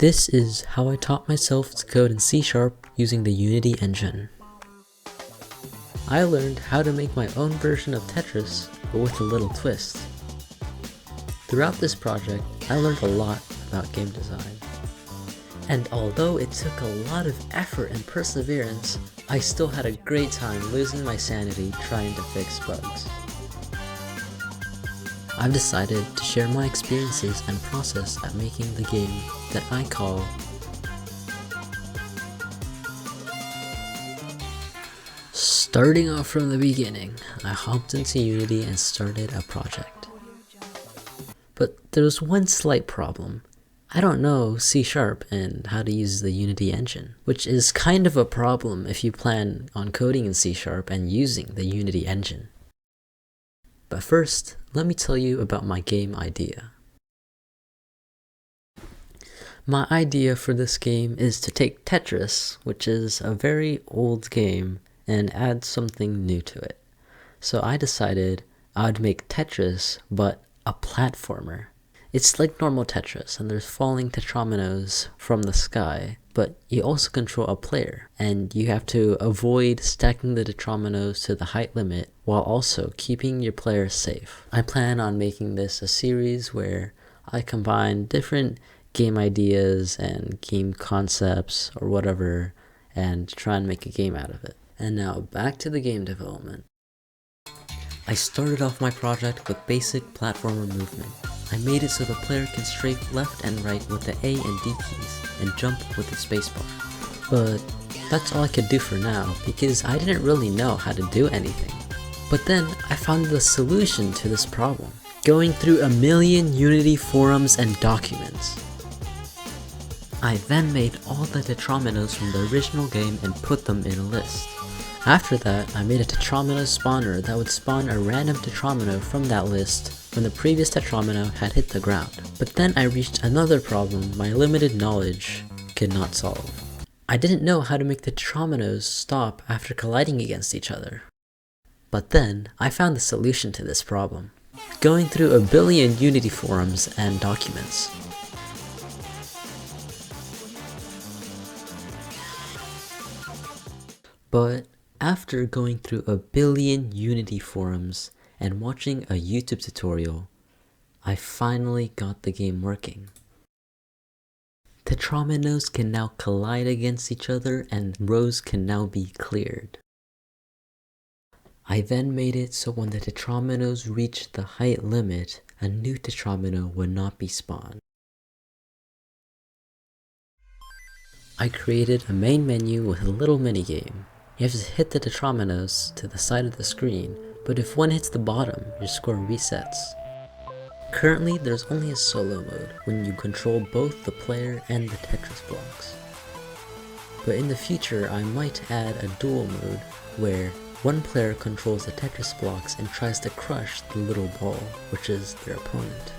This is how I taught myself to code in C# using the Unity engine. I learned how to make my own version of Tetris, but with a little twist. Throughout this project, I learned a lot about game design. And although it took a lot of effort and perseverance, I still had a great time losing my sanity trying to fix bugs. I've decided to share my experiences and process at making the game that I call Starting off from the beginning. I hopped into Unity and started a project. But there was one slight problem. I don't know C# and how to use the Unity engine, which is kind of a problem if you plan on coding in C# and using the Unity engine. But first, let me tell you about my game idea. My idea for this game is to take Tetris, which is a very old game, and add something new to it. So I decided I'd make Tetris, but a platformer. It's like normal Tetris, and there's falling tetrominos from the sky, but you also control a player, and you have to avoid stacking the tetrominos to the height limit while also keeping your player safe. I plan on making this a series where I combine different game ideas and game concepts or whatever and try and make a game out of it. And now back to the game development. I started off my project with basic platformer movement. I made it so the player can strafe left and right with the A and D keys and jump with the spacebar. But that's all I could do for now because I didn't really know how to do anything. But then I found the solution to this problem, going through a million Unity forums and documents. I then made all the tetrominos from the original game and put them in a list. After that, I made a tetromino spawner that would spawn a random tetromino from that list when the previous tetromino had hit the ground. But then I reached another problem my limited knowledge could not solve. I didn't know how to make the tetrominos stop after colliding against each other. But then I found the solution to this problem, going through a billion Unity forums and documents. But after going through a billion Unity forums and watching a YouTube tutorial, I finally got the game working. Tetrominos can now collide against each other and rows can now be cleared. I then made it so when the tetrominos reached the height limit, a new tetromino would not be spawned. I created a main menu with a little minigame. You have to hit the tetrominos to the side of the screen, but if one hits the bottom, your score resets. Currently, there's only a solo mode, when you control both the player and the Tetris blocks. But in the future, I might add a dual mode, where one player controls the Tetris blocks and tries to crush the little ball, which is their opponent.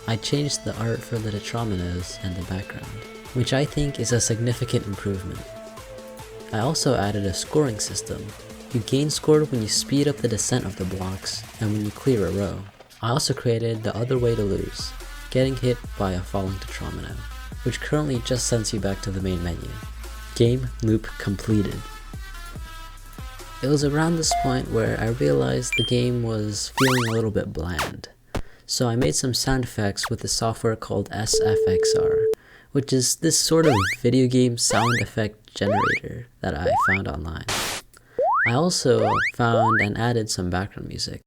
I changed the art for the tetrominos and the background, which I think is a significant improvement. I also added a scoring system. You gain score when you speed up the descent of the blocks and when you clear a row. I also created the other way to lose, getting hit by a falling tetromino, which currently just sends you back to the main menu. Game loop completed. It was around this point where I realized the game was feeling a little bit bland. So I made some sound effects with a software called SFXR, which is this sort of video game sound effect generator that I found online. I also found and added some background music.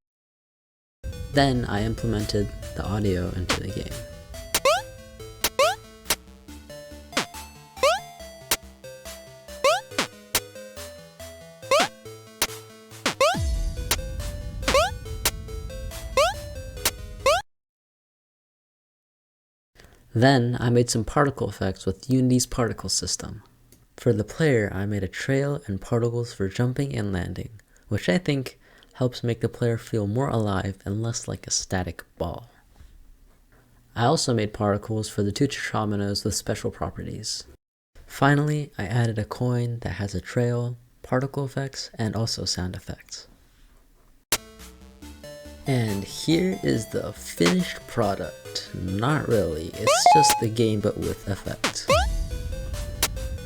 Then I implemented the audio into the game. Then I made some particle effects with Unity's particle system. For the player, I made a trail and particles for jumping and landing, which I think helps make the player feel more alive and less like a static ball. I also made particles for the two tetrominos with special properties. Finally, I added a coin that has a trail, particle effects, and also sound effects. And here is the finished product. Not really, it's just the game but with effects.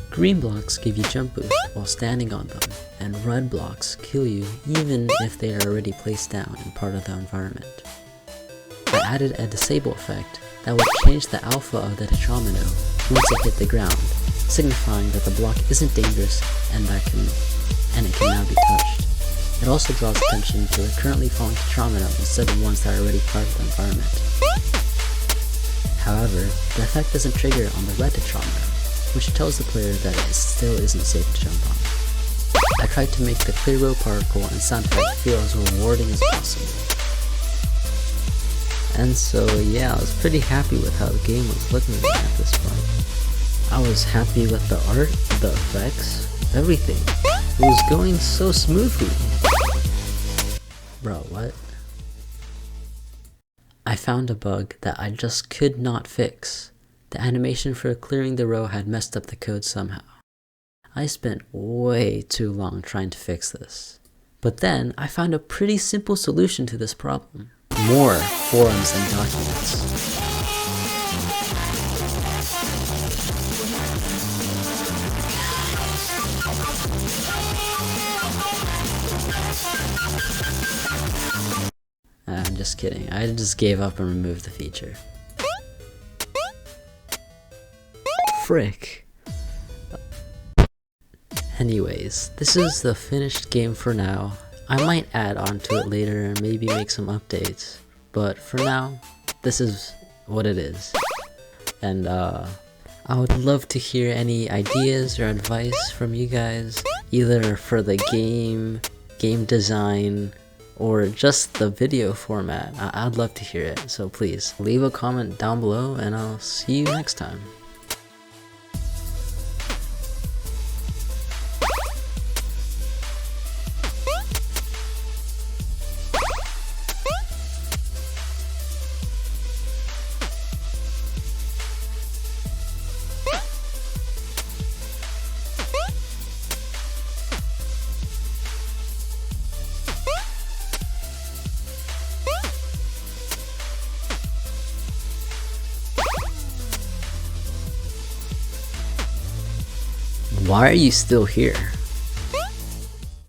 Green blocks give you jump boost while standing on them, and red blocks kill you even if they are already placed down in part of the environment. I added a disable effect that would change the alpha of the Tetramino once it hit the ground, signifying that the block isn't dangerous and it can now be touched. It also draws attention to the currently falling Tetramino instead of ones that are already part of the environment. However, the effect doesn't trigger on the red Tetramino, which tells the player that it still isn't safe to jump on. I tried to make the clear row particle and sound effect feel as rewarding as possible. And so yeah, I was pretty happy with how the game was looking at this point. I was happy with the art, the effects, everything. It was going so smoothly. Bro, what? I found a bug that I just could not fix. The animation for clearing the row had messed up the code somehow. I spent way too long trying to fix this. But then I found a pretty simple solution to this problem. More forums and documents. I'm just kidding, I just gave up and removed the feature. Frick. Anyways, this is the finished game for now. I might add on to it later and maybe make some updates, but for now, this is what it is. And I would love to hear any ideas or advice from you guys, either for the game design, or just the video format. I'd love to hear it, so please leave a comment down below and I'll see you next time. Why are you still here?